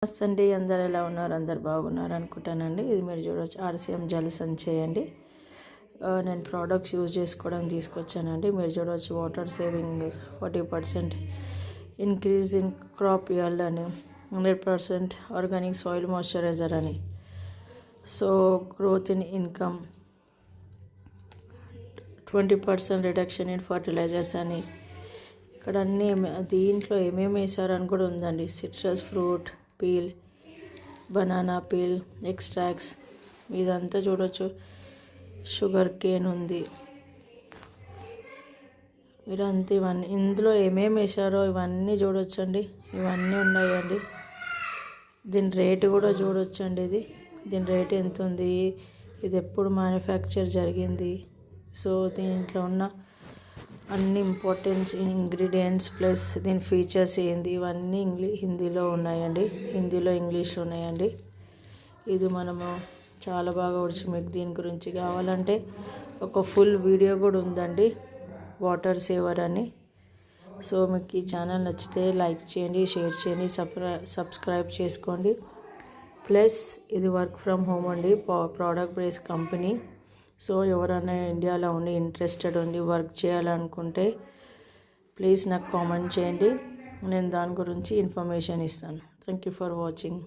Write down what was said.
నమస్తే అండి, అందరు ఎలా ఉన్నారు? అందరు బాగున్నారు అనుకుంటానండి. ఇది మీరు చూడవచ్చు RCM జెల్ సంచే అండి. నేను ప్రోడక్ట్స్ యూజ్ చేసుకోవడానికి తీసుకొచ్చానండి. మీరు చూడవచ్చు water saving 40% increase in crop yield అని, 100% ఆర్గానిక్ సాయిల్ మాయిశ్చరైజర్ అని, so growth in income, 20% reduction in fertilisers అని. ఇక్కడ అన్నీ దీంట్లో ఏమేమి వేసారని కూడా ఉందండి. Citrus fruit peel, banana peel extracts, ఇదంతా చూడొచ్చు. షుగర్ కేన్ ఉంది. మీరంతా ఇవన్నీ ఇందులో ఏమేమి వేసారో ఇవన్నీ చూడొచ్చండి. ఇవన్నీ ఉన్నాయండి. దీని రేటు కూడా చూడొచ్చండి. దీని రేట్ ఎంత ఉంది, ఇది ఎప్పుడు మ్యానుఫ్యాక్చర్ జరిగింది, సో దీంట్లో ఉన్న అన్ని ఇంపార్టెన్స్ ఇంగ్రీడియంట్స్ ప్లస్ దీని ఫీచర్స్ ఏంది, ఇవన్నీ హిందీలో ఉన్నాయండి. హిందీలో ఇంగ్లీష్లో ఉన్నాయండి. ఇది మనము చాలా బాగా వచ్చు. మీకు దీని గురించి కావాలంటే ఒక ఫుల్ వీడియో కూడా ఉందండి, వాటర్ సేవర్ అని. సో మీకు ఈ ఛానల్ నచ్చితే లైక్ చేయండి, షేర్ చేయండి, సబ్స్క్రైబ్ చేసుకోండి. ప్లస్ ఇది వర్క్ ఫ్రమ్ హోమ్ అండి, ప్రోడక్ట్ బేస్డ్ కంపెనీ. సో ఎవరైనా ఇండియాలో ఉండి ఇంట్రెస్టెడ్ ఉండి వర్క్ చేయాలనుకుంటే ప్లీజ్ నాకు కామెంట్ చేయండి, నేను దాని గురించి ఇన్ఫర్మేషన్ ఇస్తాను. Thank you for watching.